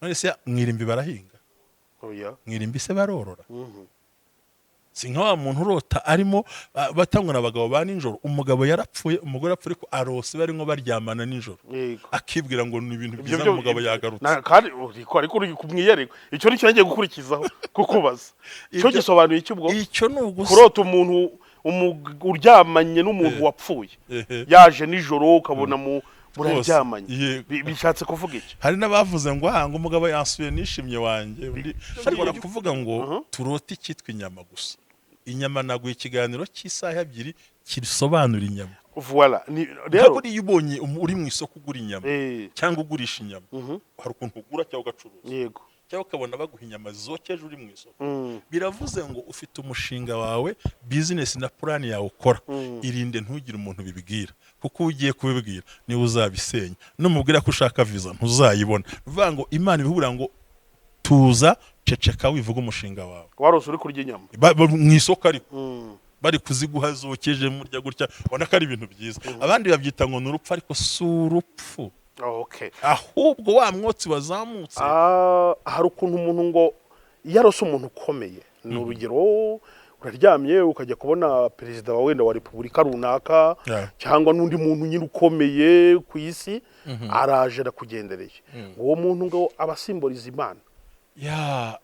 none se mwirimbi barahinga oya mwirimbi se barorora si nka wa muntu urota arimo batangwa n'abagabo ba nijoro umugabo yarapfuye umugore apfuye ko arose barimo baryamana nijoro akibwira ngo ni ibintu byiza umugabo yagarutse kandi ariko uri kumwiyereko icyo ni cyo ngiye gukurikizaho kukubaza cyo gisobanuye iki ubwo icyo ni kurota umuntu uryamanye n'umuntu wapfuye yaje nijoro ukabona muraryamanye bishatse kuvuga iki hari n'abavuze ngo ngo umugabo yansuye nishimye wanjye ariko kuvuga ngo turota icyitwa inyama gusa inyama naguye ikiganiro cy'isaha 2 kisobanura inyama voilà rero iyo ubonye uri mu isoko ugura inyama cyangwa ugurisha inyama hari ukuntu ugura cyangwa ugacuruza yego cyangwa ukabona baguha inyama zokeje uri mu isoko biravuze ngo ufite umushinga wawe business na plan yawe ukora irinde ntugire umuntu bibwira kuko ugiye kubibwira ni uzabisenya numubwira ko ushaka visa ntuzayibona bivuga ngo Imana ibihura ngo tuza ceceka wivuga umushinga wawe warose uri kurya inyama mu isoko ariko bari kuziguha zokeje murya gutya ubona ko ari ibintu byiza abandi babyita ngo n'urupfu ariko surupfu okay ahubwo wa mwotsi wazamutse hari ukuntu umuntu ngo yarose umuntu ukomeye ni urugero uraryamye ukajya kubona perezida wa wenda wa repubulika runaka cyangwa n'undi muntu nyine ukomeye ku isi araje arakugendereye uwo muntu ngo abasimboliza Imana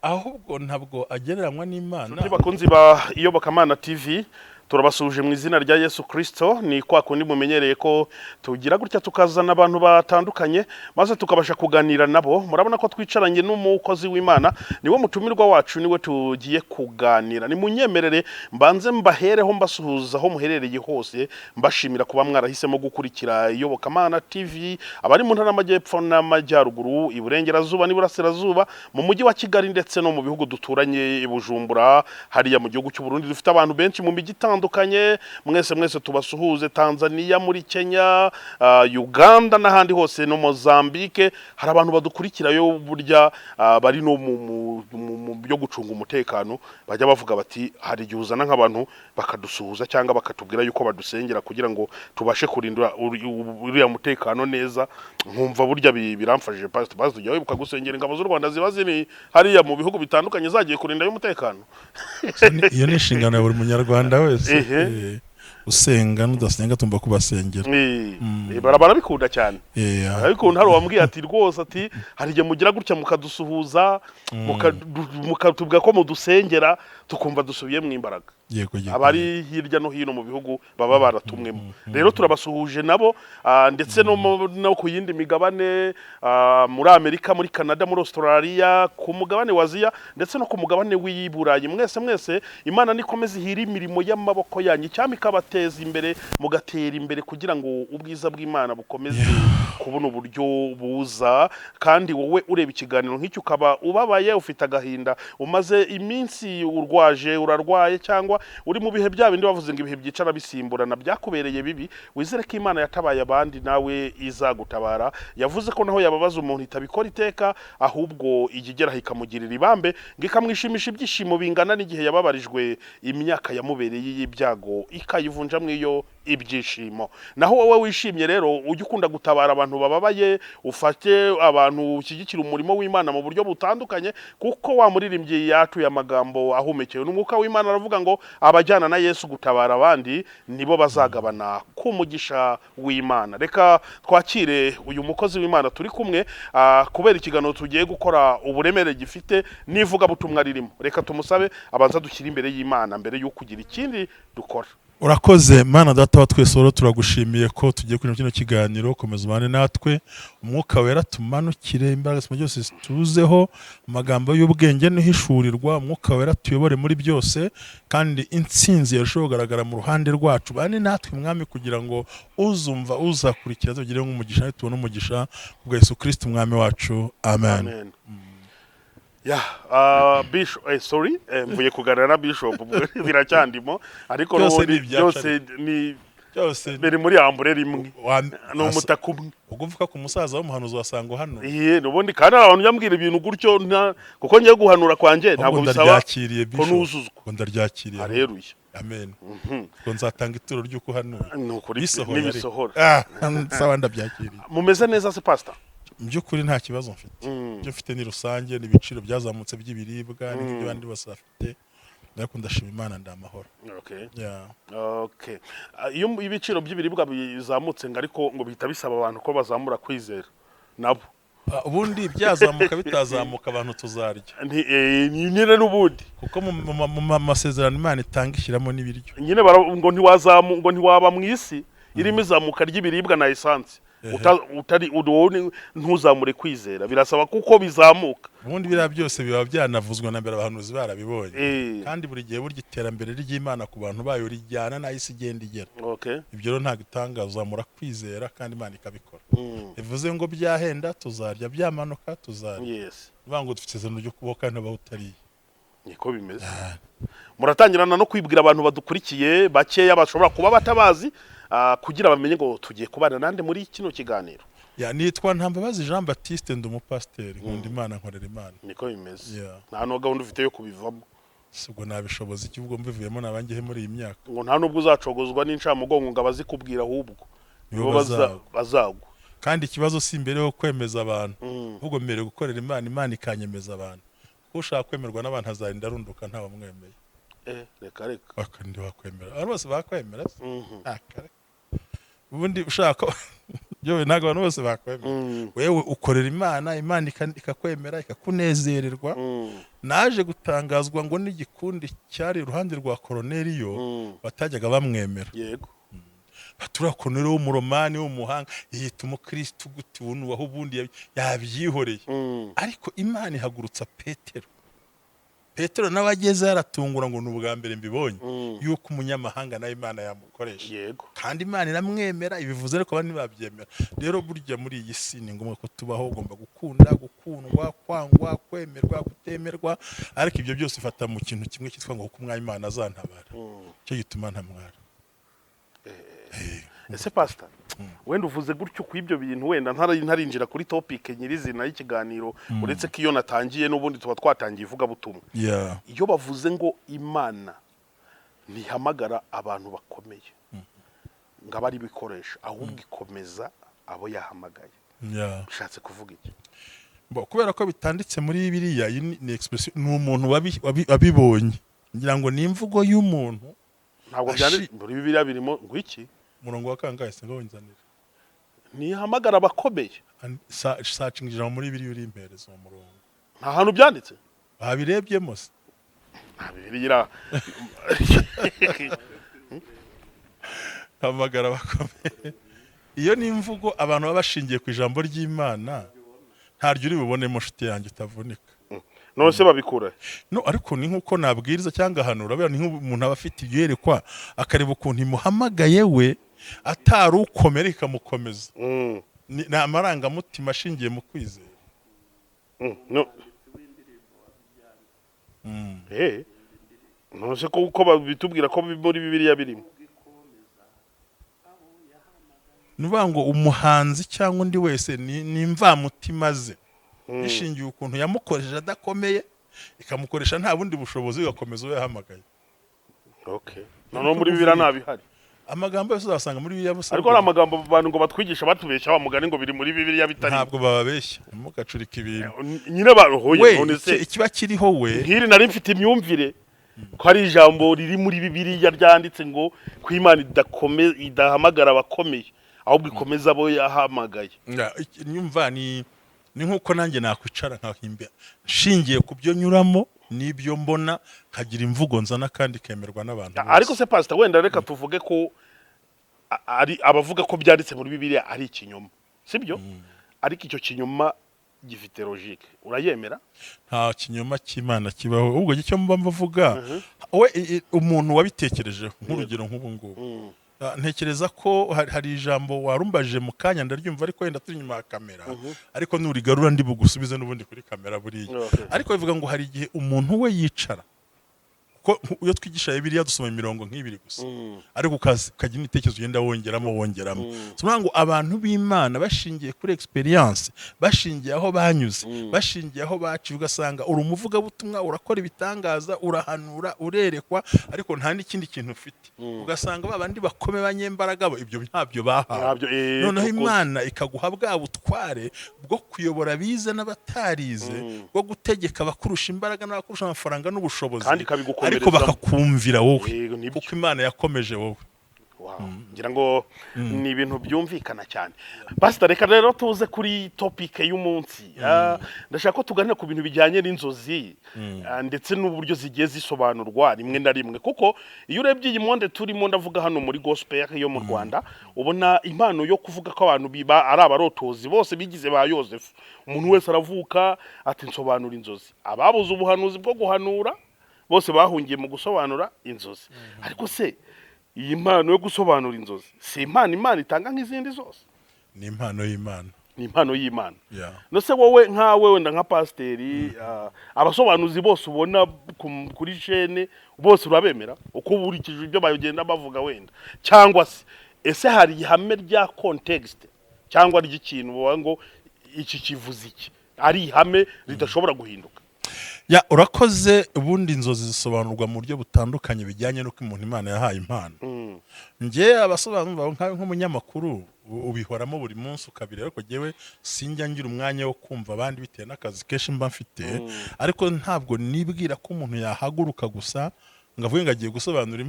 ahubwo ntabwo agereranywa n'Imana bakunzi ba Iyobokamana TV turabasuje mu izina rya Yesu Kristo ni kwa kundi mumenyereye ko tugira gutya tukazana abantu batandukanye maze tukabasha kuganira nabo murabona ko twicaranye n'umukozi w'Imana niwe mutumirwa wacu niwe tugiye kuganira ni munyemerere mbanze mbahereho mbasuhuza aho muherereye hose mbashimira kuba mwarahisemo gukurikira Iyobokamana TV abari mu ntara y'Amajyepfo n'Amajyaruguru iburengerazuba n'iburasirazuba mu mujyi wa Kigali ndetse no mu bihugu duturanye Bujumbura hariya mu gihugu cy'u Burundi dufite abantu benshi mu mijyi itandukanye mwese tubasuhuze Tanzania muri Kenya Uganda n'ahandi hose no Mozambique hari abantu badukurikira yo burya bari no mu byo gucunga umutekano bajya bavuga bati hari gihe uzana nk'abantu bakadusuhuza cyangwa bakatubwira yuko badusengera kugira ngo tubashe kurindura uriya mutekano neza nkumva burya biramfashije pastor tujya wibuka gusengera ingabo z'u Rwanda ziba ziri hariya mu bihugu bitandukanye zagiye kurinda y'umutekano iyo ni inshingano ya buri munyarwanda wese usenga n'udasenga tumba kubasengera barabikunda cyane ariko ntari wambwiye ati rwose ati hari igihe mugira gutya mukadusuhuza mukatubwira ko mudusengera tukumva dusubiye mu imbaraga abari hirya no hino mu bihugu baba baratumwemo rero turabasuhuje nabo ndetse no ku yindi migabane muri Amerika muri Canada muri Australia ku mugabane wa Aziya ndetse no ku mugabane w'Iburayi mwese Imana nikomeze ihira imirimo y'amaboko yanyu cyami kabateza imbere mugatera imbere kugira ngo ubwiza bw'Imana bukomeze kubona uburyo buza kandi wowe ureba ikiganiro nk'icyo ukaba ubabaye ufite agahinda umaze iminsi urarwaye cyangwa uri mu bihe bya bindi bavuze ngo ibihe byicara bisimburana byakubereye bibi wizere ko Imana yatabaye abandi nawe izagutabara yavuze ko naho yababaza umuntu itabikora iteka ahubwo igigera hikamugirira ibambe ngikamwishimisha ibyishimo bingana n'igihe yababarijwe imyaka yamubereye y'ibyago ikayivunja mwiyo ibyishimo naho wowe wishimye rero ujye ukunda gutabara abantu bababaye ufate abantu ushyigikira umurimo w'Imana mu buryo butandukanye kuko wamuririmbye yatuye amagambo ahumekewe n'umwuka w'Imana aravuga ngo abajyana na Yesu gutabara abandi nibo bazagabana ku mugisha w'Imana reka twakire uyu mukozi w'Imana turi kumwe kubera ikiganiro tugiye gukora uburemere gifite nivuga butumwa ririmo reka tumusabe abanza dushyira imbere y'Imana mbere yo kugira ikindi dukora urakoze Mana data wa twese rero turagushimiye ko tugiye kuri kino kiganiro komeza ubane natwe umwuka wera tumanukire imbaraga byose tuzeho amagambo y'ubwenge n'hishurirwa umwuka wera tuyobore muri byose kandi intsinzi yarushaho kugaragara mu ruhande rwacu bane natwe mwami kugira ngo uzumva uzakurikira tugire nk'umugisha tubone umugisha kubwa Yesu Kristo umwami wacu amen. Bishop sorry mvuye kuganira na Bishop biracyandimo ariko byose ni biri muri ambure rimwe no mutakumwe uguvuka ku musaza w'umuhanuzi wasanga hano nubundi kandi abantu nyambwira ibintu gutyo kuko ngiye guhanura kwanje ntabwo bisaba ko nuzuzwa ndaryakiriye hareruye amen ko nzatanga ituro ry'uko hano nibisohora sawa ndabyakiriye mumeze neza se pastor byukuri nta kibazo mfite ibyo mfite ni rusange n'ibiciro byazamutse by'ibiribwa n'ibyo abandi bose bafite ariko ndashima Imana ndamahoro. Iyo ibiciro by'ibiribwa bizamutse ngo ariko ngo bihita bisaba abantu ko bazamura kwizera nabo ubundi byazamuka bitazamuka abantu tuzarya nyine n'ubundi kuko mu masezerano Imana itanga ishyiramo n'ibiryo nyine ngo ntiwaba mu isi irimo izamuka ry'ibiribwa na esanse ntuzamure kwizera birasaba kuko bizamuka ubundi biriya byose biba byanavuzwe na mbere abahanuzi barabibonye kandi buri gihe burya iterambere ry'Imana ku bantu bayo rijyana na isi igenda igera ibyo rero ntabwo itangaza uzamura kwizera kandi Imana ikabikora bivuze ngo byahenda tuzarya byamanuka tuzarya bivuga ngo dufite isezerano ryo kubaho kandi abaho utariye niko bimeze muratangirana no kwibwira abantu badukurikiye bakeya bashobora kuba batabazi kugira bamenye ngo tugiye kubana nande muri kino kiganiro. Nitwa Ntambabazi Jean Baptiste ndi umupasiteri nkunda Imana nkorera Imana. Niko bimeze. Nta no gahunda ufite yo kubivamo. Sibwo nabishoboza ikivugwa mbivuyemo nabangiye muri iyi myaka. Ngo nta nubwo uzacogozwa n'incamugongo ngo abazikubwira ahubwo. Nibo bazagwa. Kandi ikibazo si imbere yo kwemeza abantu. Ahubwo mbere gukorera Imana Imana ikanyemeza abantu. Ushaka kwemerwa n'abantu azarinda arunduka nta bamwemeye. Reka. Bakandi bakwemera. Abantu bose bakwemera. Ubundi ushaka yewe ntago abantu bose bakwemera wewe ukorera Imana ikakwemera ikakunezererwa naje gutangazwa ngo n'igikundi cyari iruhande rwa Koroneliyo batajyaga bamwemera yego batura Koroneliyo w'umuromani w'umuhanga yita umukristo guti ubuntu waho ubundi yabyihoreye ariko Imana ihagurutsa Petero n'abageze yaratungura ngo n'ubwa mbere mbibonye yuko umunyamahanga na Imana yamukoresha yego kandi Imana iramwemera ibivuze ariko abandi babyemera rero burya muri iyi si ni ngombwa ko tubaho ugomba gukunda gukundwa kwangwa kwemerwa gutemerwa ariko ibyo byose ifata mu kintu kimwe cyitwa ngo kuko Imana azantabara cyo gituma ntamwara ese pastor wenda uvuze gutyo ku ibyo bintu wenda ntarinjira kuri topic nyirizina y'ikiganiro uretse ko iyo natangiye n'ubundi tuba twatangiye ivuga butumwa iyo bavuze ngo Imana ntihamagara abantu bakomeye ngo abari bikoresha ahubwo ikomeza abo yahamagaye bishatse kuvuga iki kubera ko bitanditse muri biriya ni expression ni umuntu wabibonye ngira ngo ni imvugo y'umuntu ntabwo byanditse muri biriya birimo ngo iki murongo wa kangahe se ngabonzanira nihamagara abakomeye searching ijambo muri biri uri impereza mu murongo nta hantu byanditse babirebyemo se ntabirira hamagara abakomeye iyo ni imvugo abantu baba bashingiye ku ijambo ry'Imana ntaryo uri bubonemo nshuti yanjye utavunika none se babikura no ariko ni nkuko nabwiriza cyangwa hanura bera ni nk'umuntu aba afite ibyerekwa akareba ukuntu imuhamagaye we atari ukomere ikamukomeza ni amarangamutima ashingiye mu kwizera no nose ko uko babitubwira ko muri Bibiliya birimo nuvuga ngo umuhanzi cyangwa undi wese ni imvamutima ze ishingiye ukuntu yamukoresheje adakomeye ikamukoresha nta bundi bushobozi ugakomeza uwo yahamagaye none muri Bibiliya nabihari amagambo yose uzasanga muri Bibiliya busa ariko ari amagambo abantu ngo batwigisha batubeshya bamugani ngo biri muri Bibiliya bitari ntabwo bababeshya mugacurika ibintu nyine barohoye none se ikiba kiriho we nkiri nari mfite imyumvire ko ari ijambo riri muri Bibiliya ryanditse ngo ko Imana idahamagara abakomeye ahubwo ikomeza abo yahamagaye nyumva ni nkuko nanjye nakwicara nkahimba shingiye ku byo nyuramo nibyo mbona nkagira imvugo nzana kandi kemerwa n'abantu ariko se pastor wenda reka tuvuge ko ari abavuga ko byanditse muri Bibiliya ari ikinyoma sibyo ariko icyo kinyoma gifite logique urayemera nta kinyoma cy'Imana kibaho ubwo icyo mba mvuga we umuntu wabitekereje nk'urugero nk'ubu ngubu ntekereza ko hari ijambo warumbaje mu kanya ndaryumva ariko wenda turi nyuma ya kamera ariko nurigarura ndi bugusubize n'ubundi kuri kamera buriya ariko bivuga ngo hari igihe umuntu we yicara kuko kuko iyo twigisha biriya dusoma imirongo nk'ibiri gusa ariko ukagira n'itekerezo ugenda wongeramo tuvuga ngo abantu b'Imana bashingiye kuri experience, bashingiye aho banyuze, bashingiye aho baciye, ugasanga uri umuvugabutumwa, urakora ibitangaza, urahanura, urerekwa, ariko nta n'ikindi kintu ufite. Ugasanga babandi bakome banyembaraga bo ibyo ntabyo bahawe. Noneho Imana ikaguha bwa butware bwo kuyobora bize n'abatarize, bwo gutegeka abakurusha imbaraga n'abakurusha amafaranga n'ubushobozi, ariko bakakumvira wowe kuko Imana yakomeje wowe. ngira ngo ni ibintu byumvikana cyane. Pastor, reka rero tuze kuri topic y'umunsi. Ndashaka ko tuganira ku bintu bijyanye n'inzozi ndetse n'uburyo zigiye zisobanurwa rimwe na rimwe, kuko iyo urebye iyi monde turimo, ndavuga hano muri gospel yo mu Rwanda, ubona impano yo kuvuga ko abantu biba ari abarotozi bose bigize ba Yosefu. Umuntu wese aravuka ati nsobanura inzozi. Ababuze ubuhanuzi bwo guhanura bose bahungiye mu gusobanura inzozi. Ariko se iyi mpano yo gusobanura inzozi si impano Imana itanga nk'izindi zose? Ni impano y'Imana. Ni impano y'Imana. No se wowe nkawe wenda nka pasteri, abasobanuzi bose ubona kuri chaîne bose urabemera uko burikije ibyo bayogenda bavuga wenda, cyangwa se ese hari ihame rya context cyangwa ry'ikintu bavuga ngo iki kivuze iki, ari ihame ridashobora guhinduka? Urakoze. Ubundi inzozi zisobanurwa mu buryo butandukanye bijyanye n'uko umuntu Imana yahaye impano. Nge abasobanura nk'umunyamakuru ubihoramo buri munsi ukabira, ariko jewe sinjya ngira umwanya wo kumva abandi bitewe n'akazi kenshi mba mfite, ariko ntabwo nibwira ko umuntu yahaguruka gusa ngavuye ngo agiye gusobanura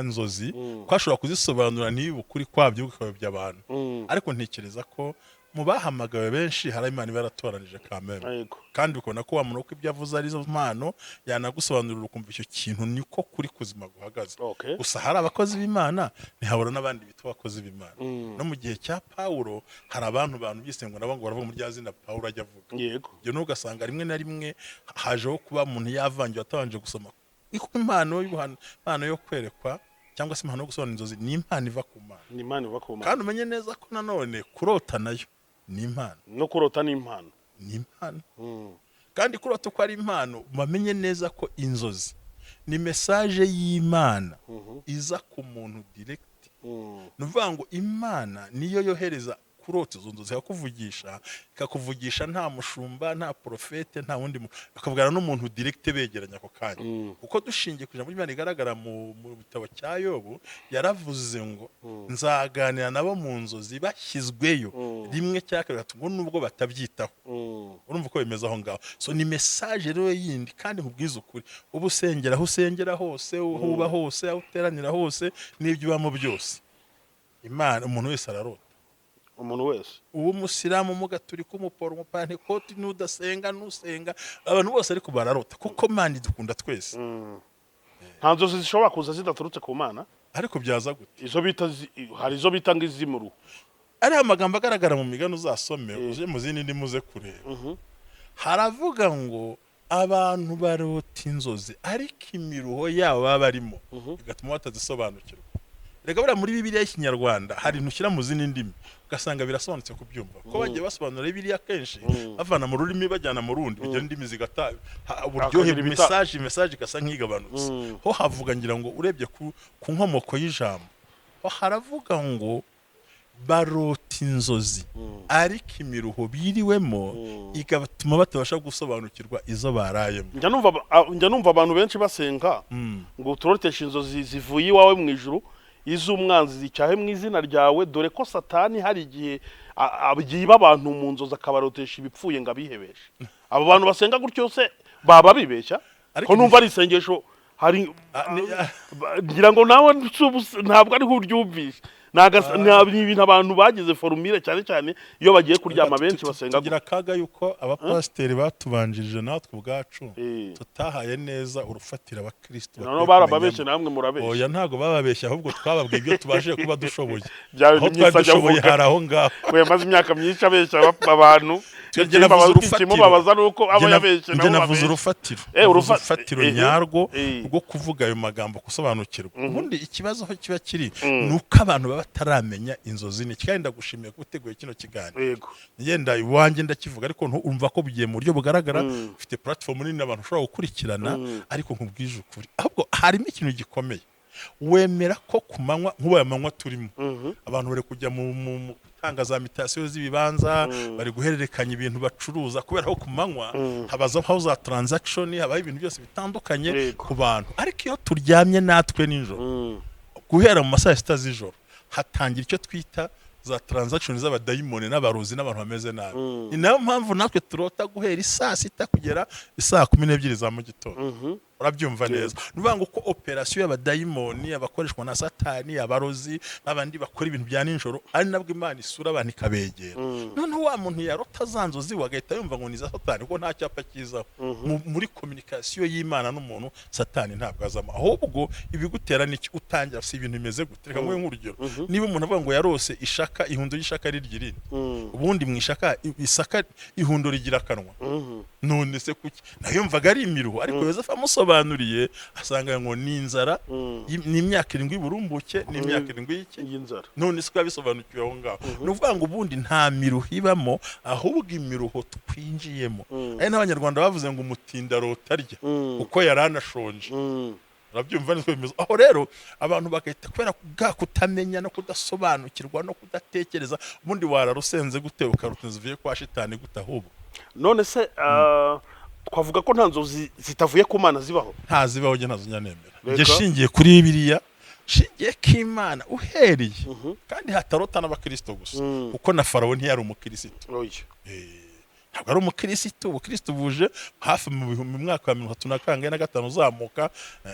inzozi, ko ashobora kuzisobanura niba ukuri kwabyo bikayobya abantu. Ariko ntekereza ko mu bahamagawe benshi hari Imana baratoranije kameme, kandi ukabona ko wamuntu uko ibyo avuze ari zo mpano yanagusobanurira ukumva icyo kintu niko kuri kuzima guhagaze. Gusa hari abakozi b'Imana, ntihabura n'abandi bitwa abakozi b'Imana. No mu gihe cya Pawulo hari abantu bisengo nabo ngo baravuga mu rya zina Pawulo ajya avuga. Ibyo n'ugasanga rimwe na rimwe hajeho kuba umuntu yavangiwe atabanje gusoma iko impano yo kwerekwa cyangwa se impano yo gusobanura inzozi ni impano iva ku Mana. Ni impano iva ku Mana. Kandi umenye neza ko nanone kurota nayo ni impano. No kurota ni impano. Ni impano. Kandi kurota ko ari impano, bamenye neza ko inzozi ni message y'Imana iza ku muntu direct. Nuvuga ngo Imana niyo yohereza kurota izo nzozi ikakuvugisha nta mushumba, nta profete, nta wundi bakavugana n'umuntu direct begeranya ako kanya. Kuko dushingiye ku ijambo ry'Imana igaragara mu bitabo cya Yobu, yaravuze ngo nzaganira nabo mu nzozi bashyizweyo rimwe cyangwa gatatu ngo nubwo batabyitaho. Urumva ko bimeze aho ngaho. So ni message rero yindi, kandi nkubwiza ukuri, ubusengera aho usengera hose, uhuba hose, aho uteranira hose, n'ibyo ubamo byose, Imana umuntu wese ararota. Umuntu wese, uwo musiramu mugaturika, umuporo, umupantekoti, n'udasenga n'usenga, abantu bose ariko bararota, kuko Imana idukunda twese. Nta nzozi zishobora kuza zidaturutse ku Mana. Ariko byaza gute? Hari izo bita ng'izimuru. Ari amagambo agaragara mu migani uzasome, uje mu zindi ndimuze kureba. Haravuga ngo abantu barota inzozi ariko imiruho yabo baba barimo bigatuma batazisobanukirwa. Rega bura muri Bibiliya y'Ikinyarwanda hari ntushyira mu zindi ndimi ugasanga birasobanutse kubyumva, ko bagiye basobanura Bibiliya kenshi bavana mu rurimi bajyana mu rundi, ibyo ndimi zigata uburyohe message gasa nk'igabanutse. Ho havuga ngira ngo urebye ku nkomoko y'ijambo, ho haravuga ngo barota inzozi ariko imiruho biriwemo igatuma batabasha gusobanukirwa izo barayemo. Njya numva abantu benshi basenga ngo turoteshe inzozi zivuye iwawe mu ijuru, iz'umwanzi zicyahe mu izina ryawe, dore ko Satani hari igihe agiye abantu mu nzozi akabarotesha ibipfuye ngo abihebeshe. Abo bantu basenga gutyo se baba bibeshya? Ko numva ari isengesho, hari ngira ngo nawe ntabwo ari uryumvisha. Ni ibintu abantu bagize formule cyane cyane iyo bagiye kuryama benshi basenga. Tugira kaga yuko abapasteri batubanjirije natwe ubwacu tutahaye neza urufatira abakristo. No barababeshe namwe murabeshe. Oya ntago bababeshya, ahubwo twababwiye ibyo tubashije kuba dushoboye. Byawe byisajya aho ngaho. We maze imyaka myinshi abesha abantu ikimubabaza nuko aba yabeshye nabo navuze urufatiro nyarwo rwo kuvuga ayo magambo gusobanukirwa. Ubundi ikibazo aho kiba kiri nuko abantu baba bataramenya inzozi ni kandi ndagushimiye ko uteguye kino kiganiro. Ngenda iwanjye ndakivuga ariko urumva ko bigiye mu buryo bugaragara, ufite platform nini abantu ushobora gukurikirana, ariko nkubwije ukuri ahubwo harimo ikintu gikomeye. Wemera ko kumanywa nk'ubaye amanywa turimo abantu bari kujya mu gutanga za mitasiyo z'ibibanza, bari guhererekanya ibintu bacuruza kubera ko kumanywa habazaho za transaction, habaho ibintu byose bitandukanye ku bantu. Ariko iyo turyamye natwe nijoro guhera mu masaha 6 z'ijoro hatangira icyo twita za transaction z'abadayimoni n'abarozi n'abantu bameze nabi. Ni nayo mpamvu natwe turota guhera isaa 6 kugera isaa 12 za mu gitondo. Urabyumva neza. Nuvuga ngo ko operation y'abadayimoni abakoreshwa na satani, abarozi n'abandi bakora ibintu bya ninjoro ari nabwo Imana isura abantu ikabegera. Noneho wa muntu yarota zanzozi wagahita yumva ngo ni za satani ko nta cyapa kizaho. Muri communication y'Imana n'umuntu satani ntabwo azama. Ahubwo ibigutera niki utangira si ibintu bimeze gute. Reka mwe nk'urugero. Niba umuntu avuga ngo yarose ishaka ihundo y'ishaka riryirini. Ubundi mwishaka isaka ihundo rigira kanwa. None se kuki nayumvaga ari imiruho, ariko Yozefu amusobanuriye asanga ngo ni inzara ni imyaka 7 burumbuke ni imyaka 7 y'inzara. None se kwabisobanukiwe aho ngaho. Nuvuga ngo ubundi nta miruho ibamo, ahubwo imiruho twinjiyemo. Ari n'abanyarwanda bavuze ngo umutinda rotarya uko yaranashonje. Urabyumva niko bimeze. Aho rero abantu bagahita kubera kutamenya no kudasobanukirwa no kudatekereza, ubundi wararusenze gute ukarutenza uvuye kwa shitani gute ahubwo. None se twavuga ko nta nzozi zitavuye ku Mana zibaho? Ntazibaho nge ntazo nyanemera. Nge shingiye kuri biriya, shingiye k'Imana uhereye kandi hatarota n'abakristo gusa, kuko na Farawo ntiyari umukristo. Ntabwo ari umukristo. Ubukristo buje hafi mu mwaka wa 1935 uzamuka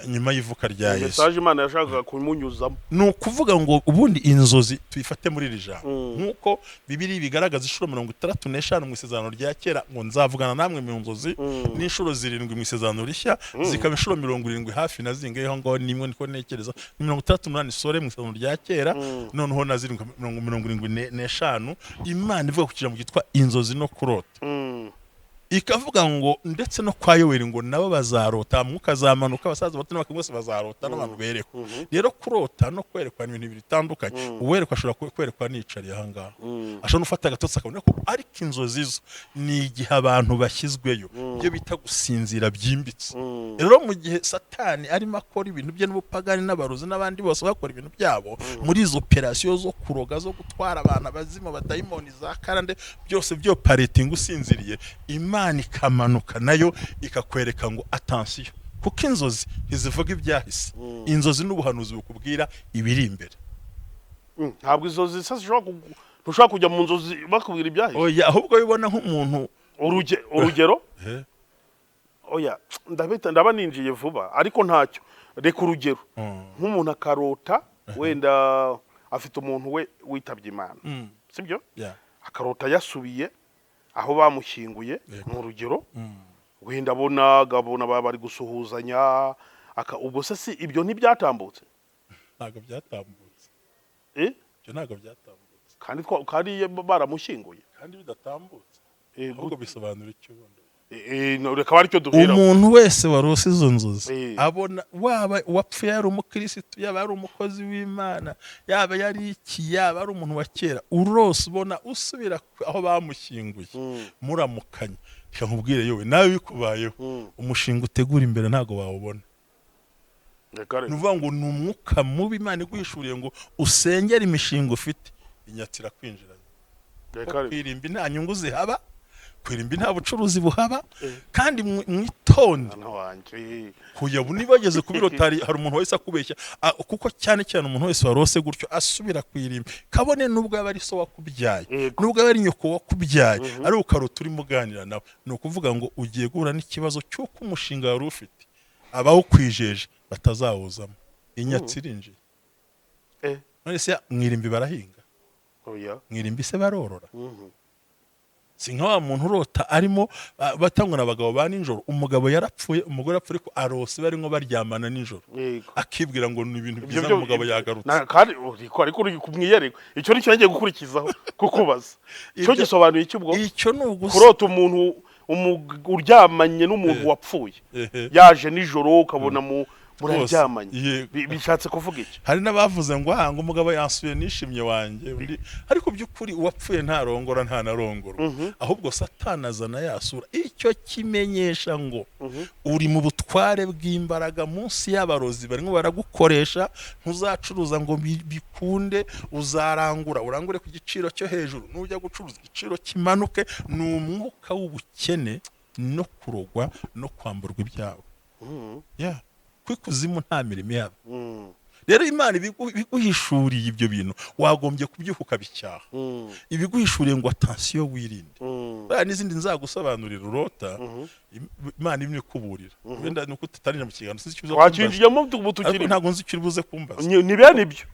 nyuma y'ivuka rya Yesu. Message Imana yashakaga kumunyuzamo. Nukuvuga ngo ubundi inzozi tuyifate muri iri jambo nkuko Bibiliya bigaragaza inshuro 65 mu isezerano rya kera ngo nzavugana namwe mu nzozi, n'inshuro 7 mu isezerano rishya zikaba inshuro 70 hafi na zingayeho ngo nimwe niko nekereza. 68 sore mu isezerano rya kera, noneho na 75 Imana ivuga ku kijambo cyitwa inzozi no kurota. Ikavuga ngo ndetse no kwa Yoweri ngo nabo bazarota, mukazamanuka abasaza bato n'abakobwa bazarota n'abantu berekwa. Rero kurota no kwerekwa ibintu bitandukanye. Uwerekwa ashobora kwerekwa nicariye aha ngaha, ashobora ufata agatotsi akabona ko ariko inzozi zo ni igihe abantu bashyizweyo byo bita gusinzira byimbitse. Rero mu gihe satani arimo akora ibintu bye n'ubupagani n'abarozi n'abandi bose bakora ibintu byabo muri izo operation zo kuroga zo gutwara abantu bazima badayimoni za karande byose byo pareting usinziriye, Imana ikamanuka nayo ikakwereka ngo attention, kuko inzozi ntizivuga ibyahise. Inzozi n'ubuhanuzi bukubwira ibiri imbere. Ntabwo inzozi ntushobora kujya mu nzozi bakubwira ibyahise. Oya, ahubwo bibona nk'umuntu urugero. Oya, ndaba ninjiye vuba ariko ntacyo. Reka urugero nk'umuntu akarota wenda afite umuntu we witabye Imana, sibyo? Akarota yasubiye aho bamushyinguye mu rugero, wenda abona bari gusuhuzanya, ubwo se si ibyo ntibyatambutse? Ntago byatambutse. Ibyo ntago byatambutse. Kandi baramushyinguye kandi bidatambutse. Ubwo bisobanura icyo ubundi. Reka bari cyo duhira. Umuntu wese warose izo nzozi abona waba wapfuye ari umukristo, yaba ari umukozi w'Imana, yaba yari iki, yaba ari umuntu wa kera, urose ubona usubira aho bamushyinguye muramukanya. Reka nkubwire yewe nawe bikubayeho umushinga utegura imbere ntago wawubona. Nuvuga ngo ni umwuka mubi Imana iguhishuriye ngo usengera imishinga ufite inyatira kwinjiranye. Kwirimba nta nyungu zihaba, kwirimba nta bucuruzi buhaba, kandi mwitonde kuya bunibageze kubirotari. Hari umuntu wese akubeshya, kuko cyane cyane umuntu wese warose gutyo asubira kwirimba kabone nubwo yaba ari so wakubyaye, nubwo yaba ari nyoko wakubyaye, ari ukarota uri muganira nawe. No kuvuga ngo ugiye guhura n'ikibazo cy'uko umushinga wari ufite abaho kwijeje batazawuzamo. Inyatsirinjiye. None se mwirimbi barahinga? Oya. Mwirimbi se barorora? si nka wa muntu urota arimo batangwa n'abagabo ba nijoro, umugabo yarapfuye, umugore apfuye ko arose barimo baryamana nijoro, akibwira ngo ni ibintu byiza umugabo yagarutse. Kandi ariko uri kumwiyereka, icyo nicyo ngiye gukurikizaho kukubaza, icyo gisobanuye iki ubwo? Icyo ni kurota umuntu uryamanye n'umuntu wapfuye yaje nijoro ukabona muraryamanye, bishatse kuvuga iki? Hari n'abavuze ngo hanga umugabo yansuye nishimye wanjye, ariko by'ukuri uwapfuye ntarongora ntanarongora, ahubwo satani azana yasura. Icyo kimenyesha ngo uri mu butware bw'imbaraga munsi y'abarozi barimo baragukoresha. Ntuzacuruza ngo bikunde, uzarangura, urangure ku giciro cyo hejuru, nujya gucuruza igiciro kimanuke. Ni umwuka w'ubukene no kurogwa no kwamburwa ibyawe. Kwikuzimu nta mirimo yabo. Rero Imana ibiguhishuriye ibyo bintu wagombye kubyuka ukabicyaha. Ibiguhishuriye ngo attention wirinde. N'izindi nzagusobanurira urota, Imana imwe kuburira. Wenda nuko tutarina mu kiganiro sinzi icyo wakinjiyemo tukiri, ntago nzi icyo buze kumbaza. Ni bene ibyo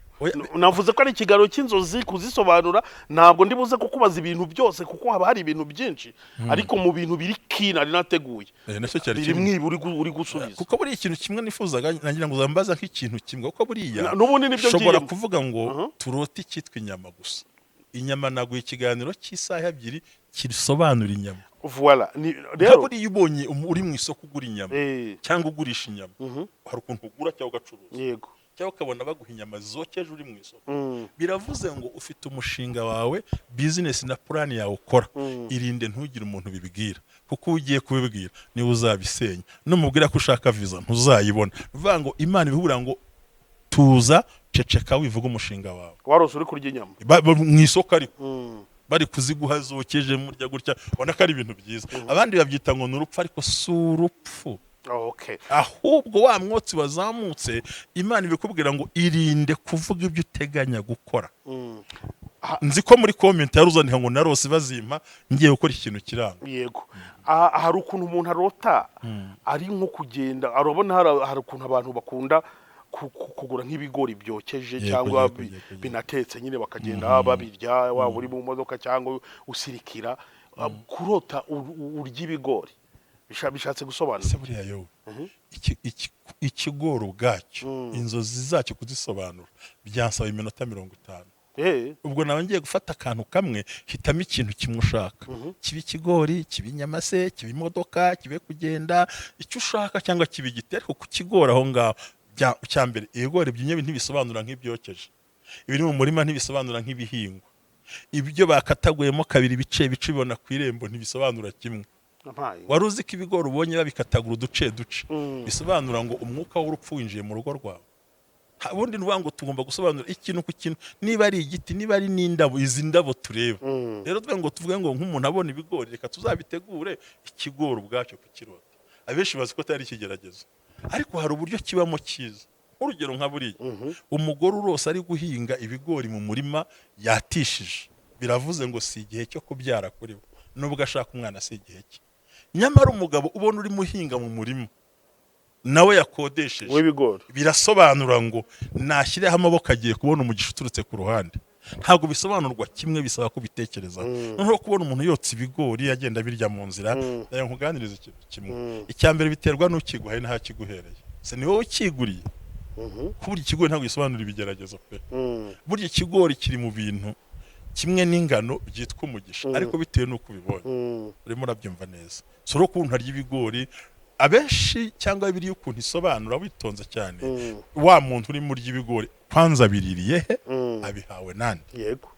navuze ko ari ikiganiro cy'inzozi kuzisobanura, ntabwo ndibuze kukubaza ibintu byose kuko haba hari ibintu byinshi, ariko mu bintu biri kina ari nateguye biri mwibi uri gusubiza. Kuko buri ikintu kimwe nifuzaga nagira ngo uzambaza nk'ikintu kimwe, kuko buriya n'ubundi nibyo ushobora kuvuga ngo turota icyitwa inyama gusa. Inyama naguye ikiganiro cy'isaha 2 kisobanura inyama. Voilà, rero buriya ubonye uri mu isoko ugura inyama cyangwa ugurisha inyama, hari ukuntu ugura cyangwa ugacuruza. Yego. Cyangwa ukabona baguha inyama zokeje uri mu isoko. Biravuze ngo ufite umushinga wawe, business na plan yawe ukora, irinde ntugire umuntu bibwira, kuko ugiye kubibwira ni uzabisenya. Numubwira ko ushaka visa ntuzayibona. Bivuga ngo Imana ibihura ngo tuza ceceka wivuga umushinga wawe. Warose uri kurya inyama mu isoko ariko bari kuziguha zokeje murya gutya, ubona ko ari ibintu byiza. Abandi babyita ngo n'urupfu, ariko si urupfu. Ahubwo wa mwotsi wazamutse, Imana ibikubwira ngo irinde kuvuga ibyo uteganya gukora. Nzi ko muri comment yaruzaniha ngo narose bazimpa ngiye gukora ikintu kiranga. Yego. Hari ukuntu umuntu arota ari nko kugenda, arabona hari ukuntu abantu bakunda kugura nk'ibigori byokeje cyangwa binatetse nyine bakagenda babirya, waba uri mu modoka cyangwa usirikira. Kurota urya ibigori bishatse gusobanura se buriya yo ikigoro ubwacyo, inzozi zacyo kuzisobanura byansaba iminota 50. Ubwo nawe ngiye gufata akantu kamwe, hitamo ikintu kimwe ushaka, kibi ikigori, kibi inyama se, kibi imodoka, kibe kugenda, icyo ushaka, cyangwa kibi igiti. Ariko ku kigori aho ngaho cyambere, ibigori byinyebi ntibisobanura nk'ibyokeje, ibiri mu murima ntibisobanura nk'ibihingwa, ibyo bakataguyemo kabiri bice bibona ku irembo ntibisobanura kimwe. Wari uzi ko ibigori ubonye babikatagura uduce bisobanura ngo umwuka w'urupfu winjiye mu rugo rwawe. Ubundi nuvuga ngo tugomba gusobanura ikintu ku kintu, niba ari igiti, niba ari n'indabo, izi ndabo tureba. Rero tuvuge ngo nk'umuntu abona ibigori, reka tuzabitegure ikigori ubwacyo kukirota. Abenshi bazi ko atari ikigeragezo, ariko hari uburyo kibamo cyiza. Urugero nka buriya, umugore urose ari guhinga ibigori mu murima yatishije, biravuze ngo si igihe cyo kubyara kuri we, nubwo ashaka umwana si igihe cye. Nyamara umugabo ubona uri muhinga mu murima nawe yakodesheje w'ibigori, birasobanura ngo nashyireho amaboko agiye kubona umugisha uturutse ku ruhande. Ntabwo bisobanurwa kimwe, bisaba kubitekereza. Noneho kubona umuntu yotsa ibigori agenda birya mu nzira, nayo nkuganiriza ikintu kimwe. Icyambere biterwa n'ukiguhaye nta kiguhereye, se ni wowe ukiguriye. Kubura ikigori ntabwo bisobanura ibigeragezo pe. Burya ikigori kiri mu bintu kimwe n'ingano byitwa umugisha, ariko bitewe n'uko ubibonye urimo urabyumva neza. Soro ukuntu harya ibigori abenshi cyangwa biri ukuntu isobanura witonze cyane, wa muntu uri muri ibigori kwanza biririye he, abihawe nande. Yego.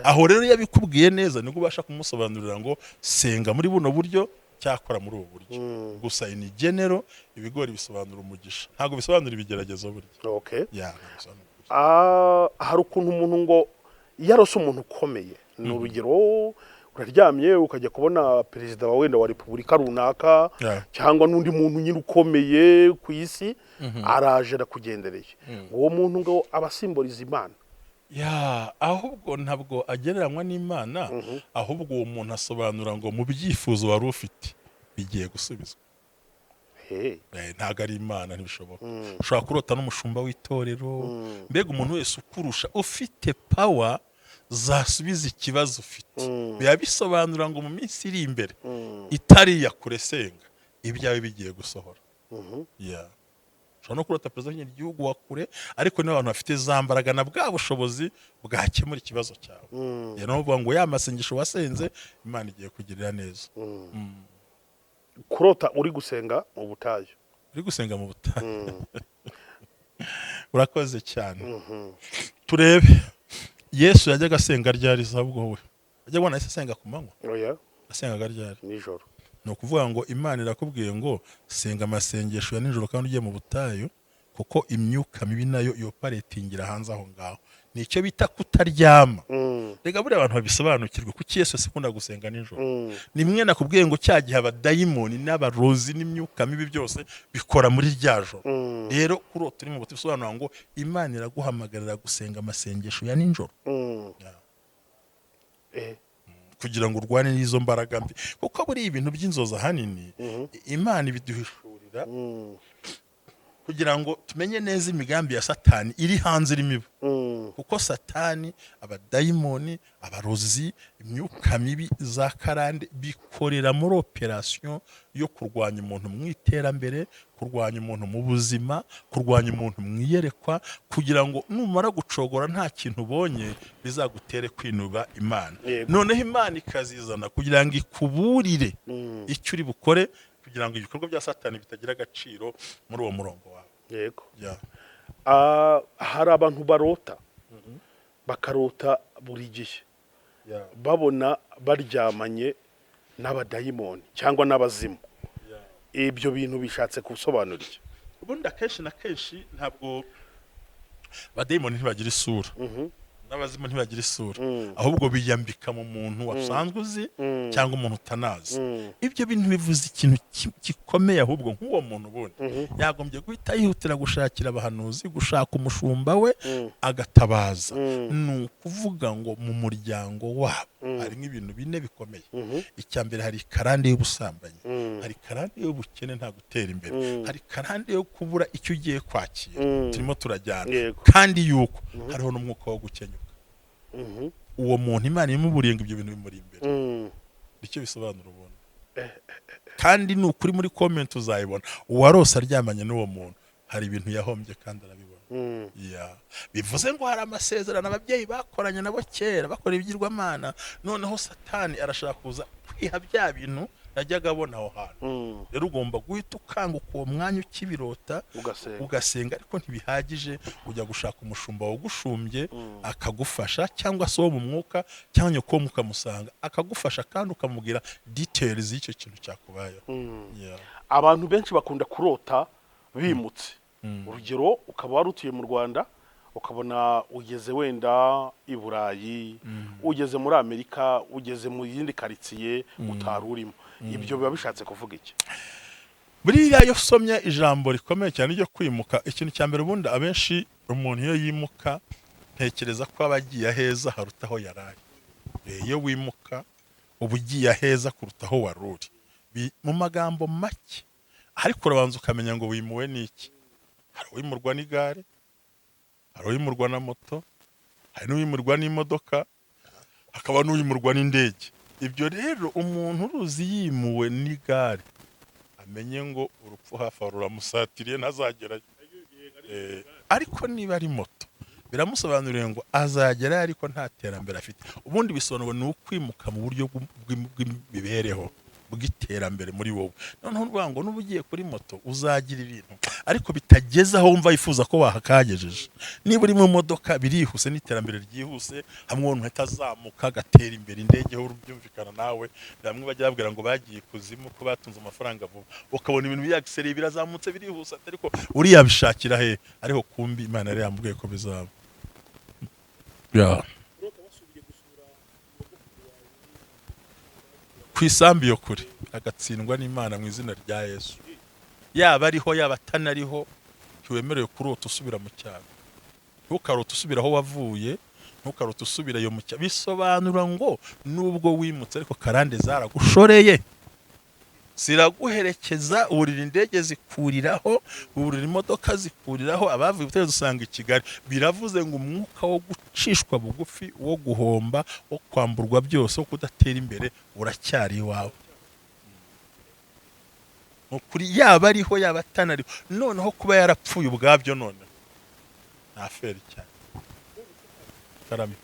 Aho rero yabikubwiye neza niko ubasha kumusobanurira ngo senga muri buno buryo cyakora muri ubu buryo. Gusa ni genero, ibigori bisobanura umugisha, ntabwo bisobanura ibigeragezo buryo. Hari ukuntu umuntu ngo yarose umuntu ukomeye, ni urugero uraryamye ukajya kubona perezida wa wenda wa repubulika runaka cyangwa n'undi muntu nyine ukomeye ku isi araje arakugendereye, uwo muntu ngo abasimboliza Imana. Ahubwo ntabwo agereranywa n'Imana, ahubwo uwo muntu asobanura ngo mu byifuzo wari ufite bigiye gusubizwa. Ntago ari Imana, ntibishoboka. Ushobora kurota n'umushumba w'itorero, mbega umuntu wese ukurusha ufite power zasubiza ikibazo ufite biba bisobanura ngo mu minsi iri imbere itari iya kure senga ibyawe bigiye gusohora. ushobora no kurota perezida w'igihugu wa kure ariko niba abantu bafite za mbaraga na bwa bushobozi bwakemura ikibazo cyawe. rero bavuga ngo ya masengesho wasenze Imana igiye kugirira neza. Kurota uri gusenga mu butayu. Uri gusenga mu butayu. Urakoze cyane. Turebe Yesu yajyaga asenga ryari zabwo we. Ajya kubona ese asenga ku manywa? Oya. Asenga ryari? Nijoro. No kuvuga ngo Imana irakubwiye ngo senga amasengesho ya nijoro kandi ugiye mu butayu kuko imyuka mibi nayo yoparetingira hanze aho ngaho. Nicyo bita kutaryama. Rega buri abantu babisobanukirwe kuki Yesu sekunda gusenga nijoro. Nimwe nakubwiye ngo cyagihe abadayimoni n'abarozi n'imyuka mibi byose bikora muri ryajoro. Rero kurota uri mu butayu bisobanura ngo Imana iraguhamagarira gusenga amasengesho ya nijoro. Kugira ngo urwane n'izo mbaraga mbi kuko buri ibintu by'inzoza hanini Imana ibiduhishurira kugira ngo tumenye neza imigambi ya Satani iri hanze irimiba. Kuko Satani abadayimoni abarozi imyuka mibi za karande bikorera muri operation yo kurwanya umuntu mu iterambere, kurwanya umuntu mu buzima, kurwanya umuntu mu iyerekwa kugira ngo numara gucogora nta kintu ubonye bizagutere kwinuba Imana. Noneho Imana ikazizana kugira ngo ikuburire icyo uri bukore kugira ngo ibikorwa bya Satani bitagira agaciro muri uwo murongo wawe. Yego. Hari abantu barota bakarota buri gihe babona baryamanye n'abadayimoni cyangwa n'abazimu. Ibyo bintu bishatse gusobanura iki? Ubundi akenshi na kenshi ntabwo abadayimoni ntibagira isura n'abazimu ntibagira isura ahubwo biyambika mu muntu wasanzwe uzi cyangwa umuntu utanazi. Ibyo bintu bivuze ikintu gikomeye ahubwo nk'uwo muntu ubundi yagombye guhita yihutira gushakira abahanuzi gushaka umushumba we agatabaza. Ni ukuvuga ngo mu muryango wabo harimo ibintu bine bikomeye. Icya mbere hari karande y'ubusambanyi, hari karande y'ubukene nta gutera imbere, hari karande yo kubura icyo ugiye kwakira turimo turajyana kandi yuko hariho n'umwuka wo gukenyuka. Uwo muntu Imana imuburiye ngo ibyo bintu bimuri imbere. Nicyo bisobanura ubundi. Kandi ni ukuri muri comment uzayibona uwarose aryamanye n'uwo muntu hari ibintu yahombye kandi arabibona. Bivuze ngo hari amasezerano ababyeyi bakoranye nabo kera bakora ibyirwamana noneho Satani arashaka kuza kwiha bya bintu yajyaga abona aho hantu. Rero ugomba guhita ukanguka uwo mwanya ukibirota ugasenga ariko ntibihagije ujya gushaka umushumba wagushumbye akagufasha cyangwa se wo mu mwuka cyangwa nyoko mukamusanga akagufasha kandi ukamubwira details y'icyo kintu cyakubayeho. Abantu benshi bakunda kurota bimutse. Urugero ukaba warutuye mu Rwanda ukabona ugeze wenda i Burayi, ugeze muri Amerika, ugeze mu yindi karitsiye utarurimo. Ibyo biba bishatse kuvuga iki? Biriya yo somye ijambo rikomeye cyane ryo kwimuka. Ikintu cya mbere ubundi abenshi umuntu iyo yimuka ntekereza ko abagiye aheza harutaho yaraye. Iyo wimuka ubugiye aheza kurutaho waruri. Mu magambo make ariko urabanza ukamenya ngo wimuwe n'iki. Hari uwimurwa n'igare, hari uwimurwa na moto, hari n'uwimurwa n'imodoka, hakaba n'uwimurwa n'indege. Ibyo rero umuntu uruzi yimuwe n'igare amenye ngo urupfu hafi ruramusatiriye ntazagerayo. Ariko niba ari moto biramusobanuriye ngo azagerayo ariko nta terambere afite. Ubundi bisobanura ni ukwimuka mu buryo bw'imibereho bw'iterambere muri wowe. Noneho urwango n'ubugiye kuri moto uzagira ibintu ariko bitageze aho wumva yifuza ko wahakagejeje. Niba uri mu modoka birihuse n'iterambere ryihuse hamwe umuntu hatazamuka gatera imbere indege ho urubyumvikana nawe. Bamwe bajya babwira ngo bagiye kuzimu ko batunze amafaranga vuba ukabona ibintu byagisere birazamutse birihuse ariko uriya bishakira he ariho kumbi Imana yari yambwiye ko bizaba. Kwisambi yo kure agatsindwa n'Imana mu izina rya Yesu. Yaba ariho yaba atanariho ntiwemerewe kurota usubira mu cyaro. Ntukarota usubira aho wavuye, ntukarota usubira yo mu cyaro. Bisobanura ngo nubwo wimutse ariko karande zaragushoreye. ziraguherekeza, uburira indege zikuriraho, uburira imodoka zikuriraho. Abavuye Butare dusanga i Kigali. Biravuze ngo umwuka wo gucishwa bugufi, wo guhomba, wo kwamburwa byose, wo kudatera imbere uracyari iwawe. Ukuri yaba ariho yaba atanariho, noneho kuba yarapfuye ubwabyo none nta feri cyane. Karame.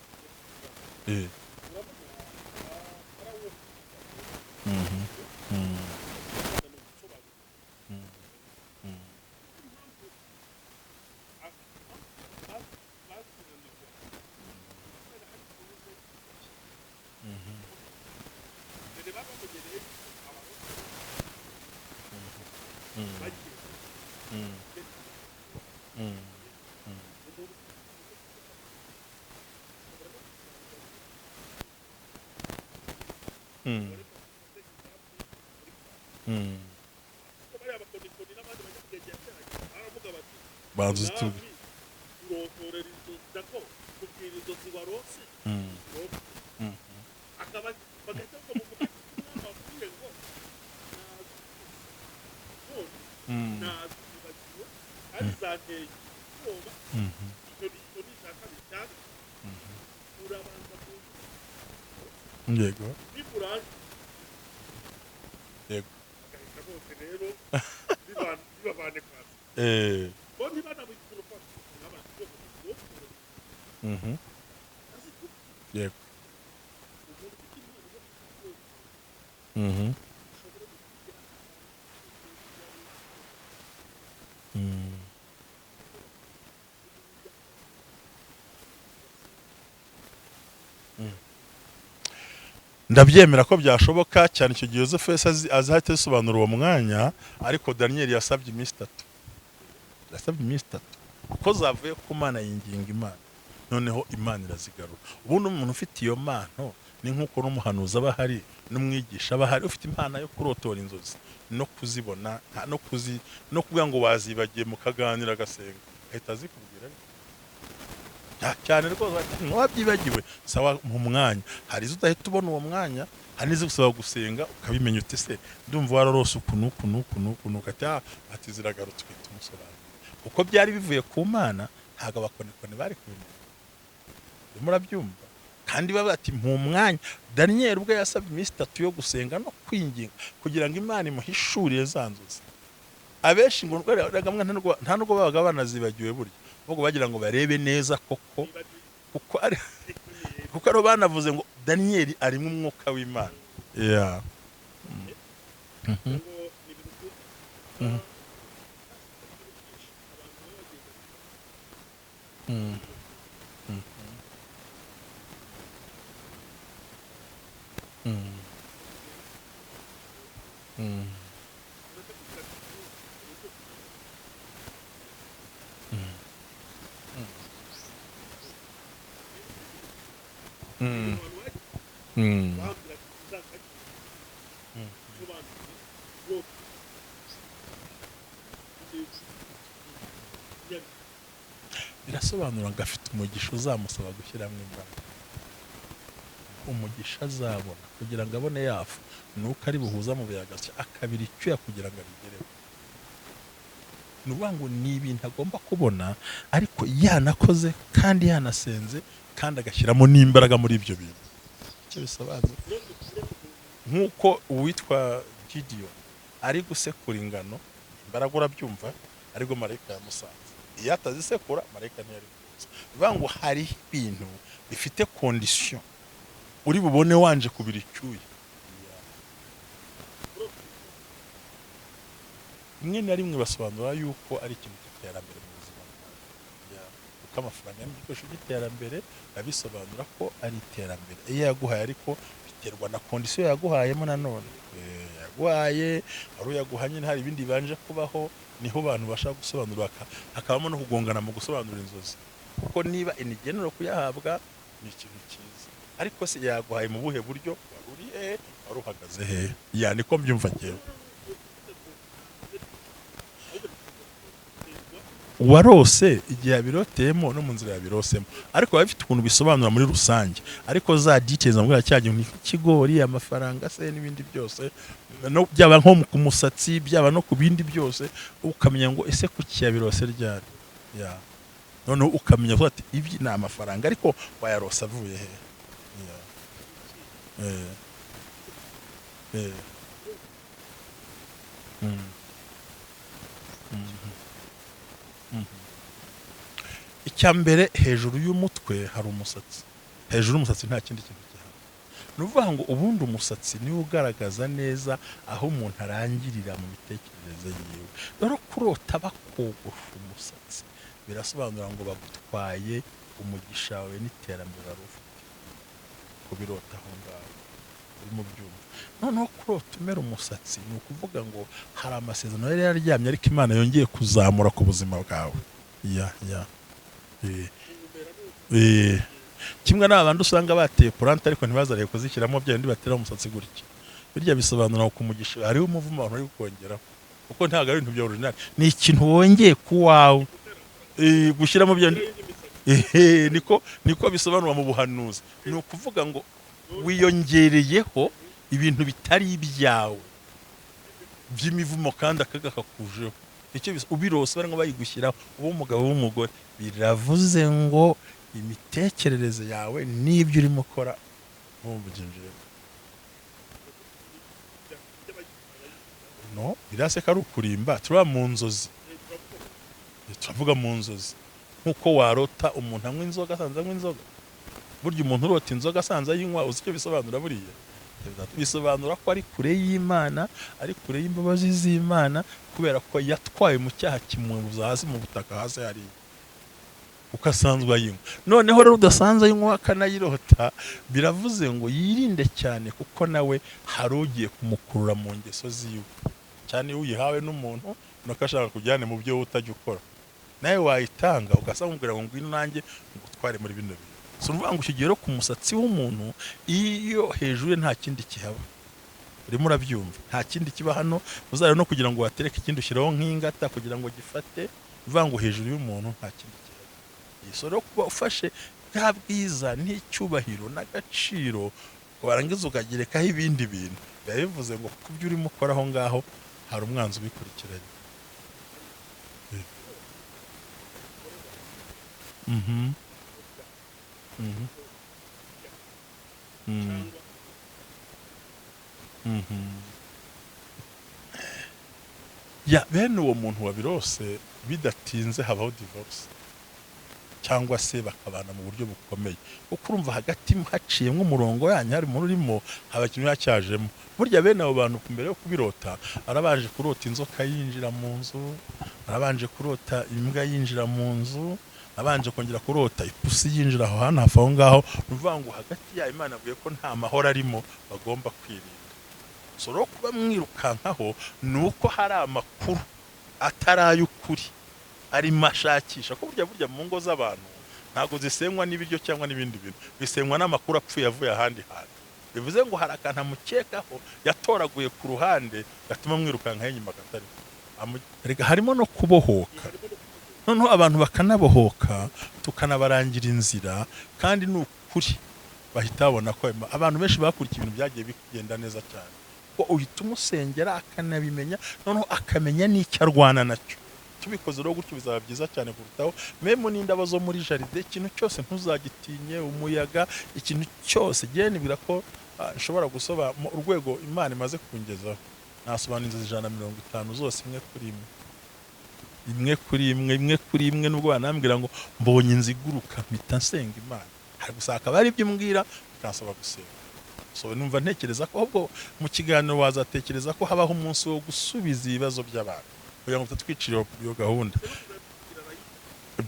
Banzu tubi. Yego. Yego. Yego. Ndabyemera ko byashoboka cyane icyo gihe Yozefu azahita asobanura uwo mwanya, ariko Daniel yasabye iminsi 3. Yasabye iminsi 3 ko zavuye ku Mana yinginga Imana, noneho Imana irazigarura. Ubundi umuntu ufite iyo mpano ni nk'uko n'umuhanuzi aba ahari, n'umwigisha aba ahari, ufite impano yo kurotora inzozi no kuzibona, no kuvuga ngo wazibagiye mukaganira agasenga ahita azikubwira cyane rwose. Wabyibagiwe sawa mu mwanya, hari izo udahita ubona uwo mwanya, hari n'izo gusaba gusenga ukabimenya uti se ndumva wararose ukuntu ati ziragarutse tumusobanura. Uko byari bivuye ku Mana ntago abakonekone bari kubimenya. Murabyumva? Kandi baba ati mu mwanya. Daniel ubwo yasabye iminsi 3 yo gusenga no kwinginga kugira ngo Imana imuhishurire za nzozi. Abenshi ngo nta nubwo babaga banazibagiwe burya, ahubwo bagira ngo barebe neza koko kuko ari banavuze ngo Daniel arimo umwuka w'Imana. Birasobanura ngo afite umugisha uzamusaba gushyiramo imbaraga. Umugisha azabona kugira ngo abone yafu nuko ari buhuza mu biyagashya akabiri icyuya kugira ngo abigereho. Nuvuga ngo ni ibintu agomba kubona, ariko yanakoze kandi yanasenze kandi agashyiramo n'imbaraga muri ibyo bintu. Icyo bisobanura nk'uko uwitwa Gideon ari gusekura ingano, imbaraga urabyumva, ariko marayika yamusanze. Iyo atazisekura marayika ntiyari kuza. Bivuga ngo hari ibintu bifite condition uri bubone wanje kubira icyuya. Rimwe na rimwe basobanura yuko ari ikintu cy'iterambere mu buzima. Kuko amafaranga n'ibikoresho by'iterambere babisobanura ko ari iterambere. Iyo yaguhaye ariko biterwa na condition yaguhayemo nanone. Yaguhaye ari uyaguhanye hari ibindi banje kubaho, niho abantu bashaka gusobanura hakabamo no kugongana mu gusobanura inzozi. Kuko niba inigenero kuyahabwa ni ikintu cyiza, ariko se yaguhaye mu buhe buryo, waruri waruhagaze he? Niko mbyumva cyewe. Warose igihe abiroteyemo no mu nzira yabirosemo, ariko bafite bifite ukuntu bisobanura muri rusange, ariko za details amubwira cyagiye nk'ikigori, amafaranga se n'ibindi byose, no byaba nko ku musatsi, byaba no ku bindi byose, ukamenya ngo ese kuki yabirose ryari. None ukamenya ko ati ibi ni amafaranga ariko wayarose avuye he. Icyambere hejuru y'umutwe hari umusatsi. Hejuru y'umusatsi nta kindi kintu gihari. Nuvuga ngo ubundi umusatsi niwo ugaragaza neza aho umuntu arangirira mu mitekerereze yiwe. Rero kurota bakogosha umusatsi birasobanura ngo bagutwaye umugisha wawe n'iterambere ufite. Kubirota aho ngaho urimo byumva. Noneho kurota umera umusatsi ni ukuvuga ngo hari amasezerano yari yaryamye ariko Imana yongeye kuzamura ku buzima bwawe. Kimwe n'abandi usanga bateye plante ariko ntibazariye kuzishyiramo bya bindi batera umusatsi gutya. Birya bisobanura ko umugisha hariho umuvumo abantu ari kongera kuko ntago ari ibintu bya original, ni ikintu wongeye kuwawe gushyiramo bya niko bisobanura mu buhanuzi. Ni ukuvuga ngo wiyongereyeho ibintu bitari ibyawe by'imivumo kandi akaga kakujeho. Icyo ubirose barimo bayigushyiraho uwo umugabo w'umugore, biravuze ngo imitekerereze yawe n'ibyo urimo ukora n'ubuginjire. No, birase ko ari ukurimba, turaba mu nzozi. Turavuga mu nzozi. Nkuko warota umuntu anywa inzoga asanze anywa inzoga. Burya umuntu urota inzoga asanze ayinywa, uzi icyo bisobanura buriya? Bisobanura ko ari kure y'Imana, ari kure y'imbabazi z'Imana, kubera ko yatwaye mu cyaha kimubuza hasi mu butaka hasi hari ukasanzwe ayinywa. Noneho rero udasanze ayinywa akanayirota, biravuze ngo yirinde cyane kuko nawe hari ugiye kumukurura mu ngeso ziwe. Cyane uyihawe n'umuntu nuko ashaka kujyane mu byo utajya ukora, nawe wayitanga ugasanga ngo ngwino nanjye ngutware muri bino bintu. So nuvuga ngo ukigero ku musatsi w'umuntu iyo hejuru ye nta kindi kihaba. Urimo urabyumva, nta kindi kiba hano. Uzare no kugira ngo watereke ikindi ushyiraho nk'ingata kugira ngo gifate. Uvuga ngo hejuru y'umuntu nta kindi kihaba. So rero kuba ufashe bwa bwiza n'icyubahiro n'agaciro warangiza ukagerekaho ibindi bintu, biba bivuze ngo ku byo urimo ukora aho ngaho hari umwanzi ubikurikiranye. Bene uwo muntu wabirose bidatinze habaho divorce cyangwa se bakabana mu buryo bukomeye, kuko urumva hagati haciyemo umurongo yanyu hari muri urimo haba ikintu yacyajemo. Burya bene abo bantu mbere yo kubirota arabanje kurota inzoka yinjira mu nzu, arabanje kurota imbwa yinjira mu nzu, abanje kongera kurota ipusi yinjira aho hano hafa aho ngaho. Nuvuga ngo hagati ya Imana avuye ko nta mahoro arimo bagomba kwirinda. So rero kuba mwirukankaho nuko hari amakuru atarayukuri ari mashakisha ko burya mu ngo z'abantu ntago zisenywa n'ibiryo cyangwa n'ibindi bintu, bisenywa n'amakuru apfuye avuye ahandi hantu. Bivuze ngo hari akantu amukekaho yatoraguye ku ruhande gatuma mwirukankaho inyuma gatari. Harimo no kubohoka. Noneho abantu bakanabohoka tukanabarangira inzira, kandi ni ukuri bahita babona ko abantu benshi bakurikiye ibintu byagiye bigenda neza cyane, ko uhita umusengera akanabimenya, noneho akamenya n'icyo arwana nacyo. Tubikoze rero gutyo bizaba byiza cyane kurutaho. Memo n'indabo zo muri jaride, ikintu cyose ntuzagitinye, umuyaga, ikintu cyose nibwira ko nshobora gusoba mu urwego Imana imaze kungezaho. Nasobanura inzozi 150 zose imwe kuri imwe nubwo banambwira ngo mbonye inziguruka mpita nsenga Imana. Hari gusaka bari ibyo mbwira bikansaba gusenga. So numva ntekereza ko ahubwo mu kiganiro wazatekereza ko habaho umunsi wo gusubiza ibibazo by'abantu kugira ngo tutwicire iyo gahunda.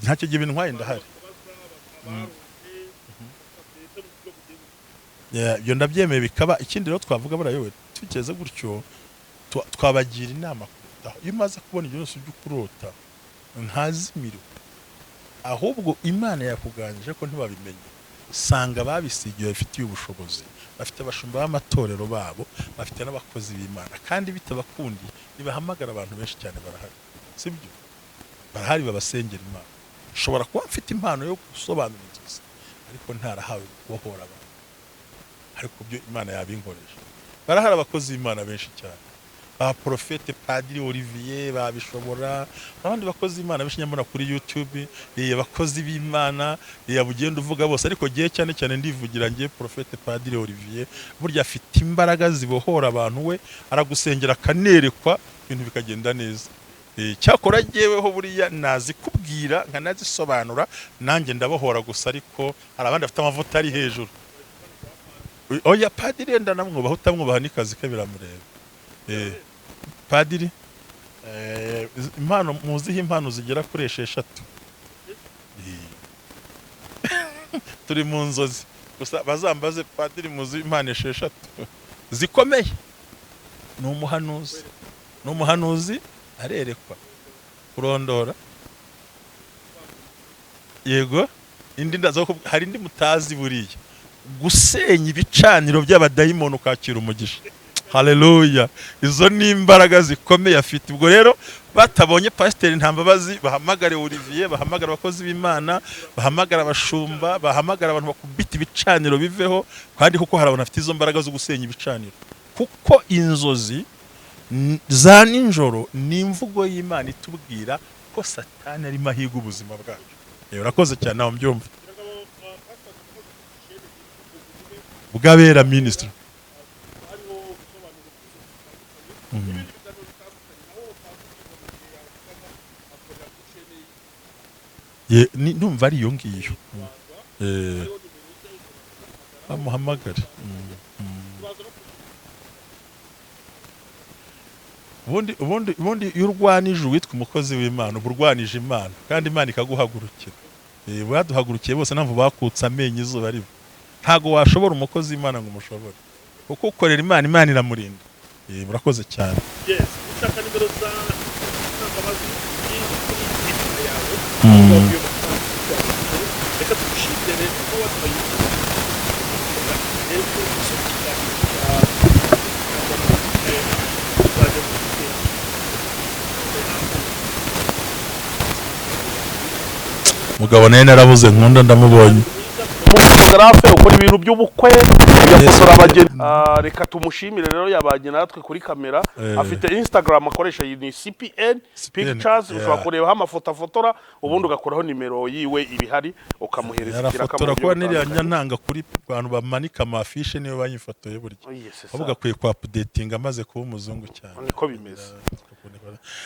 Ntacyo gihe bintwaye ndahari. Iyo ndabyemeye bikaba. Ikindi rero twavuga barayowe tukeze gutyo twabagira inama kurutaho. Iyo umaze kubona ibyo byose by'ukurota ntazimire, ahubwo Imana yakuganije ko ntibabimenye. Sanga babisigiye bafitiye ubushobozi, bafite abashumba b'amatorero babo, bafite n'abakozi b'Imana, kandi bitabakundi nibahamagara abantu benshi cyane barahari. Sibyo barahari babasengera Imana. Ushobora kuba mfite impano yo gusobanura inzozi, ariko ntarahawe kubohora abantu, ariko byo Imana yabinkoresha. Barahari abakozi b'Imana benshi cyane, ba Profete Padiri Olivier babishobora, abandi bakozi b'Imana benshi nyamara kuri YouTube, abakozi b'Imana bugenda uvuga bose, ariko giye cyane cyane ndivugira ngiye Profete Padiri Olivier, burya afite imbaraga zibohora abantu, we aragusengera akanerekwa ibintu bikagenda neza. Cyakora jyeweho buriya nazi kubwira nkanazisobanura, nanjye ndabohora gusa, ariko hari abandi bafite amavuta ari hejuru. Oya Padiri ndanamwubaha, utamwubaha n'ikazi ke biramureba. Padiri impano muziho, impano zigera kuri 6. Turi mu nzozi gusa, bazambaze Padiri muzi impano 6 zikomeye. Ni umuhanuzi arerekwa kurondora. Yego, indi ndazo hari indi mutazi buriya, gusenya ibicaniro by'abadayimoni ukakira umugisha. Haleluya, izo ni imbaraga zikomeye afite. Ubwo rero batabonye Pasiteri Ntambabazi, bahamagare Olivier, bahamagara abakozi b'Imana, bahamagara abashumba, bahamagara abantu bakubita ibicaniro biveho, kandi kuko hari abantu afite izo mbaraga zo gusenya ibicaniro. Kuko inzozi za ninjoro ni imvugo y'Imana itubwira ko Satani ari mahiga ubuzima bwacu. Urakoze cyane nawe mbyumva. Bwabera ministry. Ndumva ari iyo ngiyo. Bamuhamagare. Ubundi iyo urwanije witwa umukozi w'Imana, uba urwanije Imana, kandi Imana ikaguhagurukira. Baduhagurukiye bose ntabwo bakutse amenyo izuba riva. Ntago washobora umukozi w'Imana ngo umushobore, kuko ukorera Imana, Imana iramurinda. Murakoze cyane. Yes, ushaka nimero za Ntambabazi yawe. Reka tugushimire ko watwaye mugabo naye narabuze nkunda ndamubonye. Grafe ukora ibintu by'ubukwe, yafotora abageni. Reka tumushimire rero, yabanye natwe kuri kamera. Afite Instagram akoresha ni CPN Pictures, ushobora kurebaho amafoto afotora, ubundi ugakoraho nimero yiwe ibihari ukamuhereza ikirakamaro. Ko niriya nyantanga kuri abantu bamanika amafishe niyo banyifotoye buryo. Avuga kwiye kwa updating amaze kuba umuzungu cyane. Niko bimeze.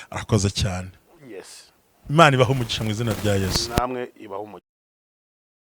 Arakoze cyane. Yes. Imana ibaho umugisha mu izina rya Yesu. Namwe ibaho umugisha.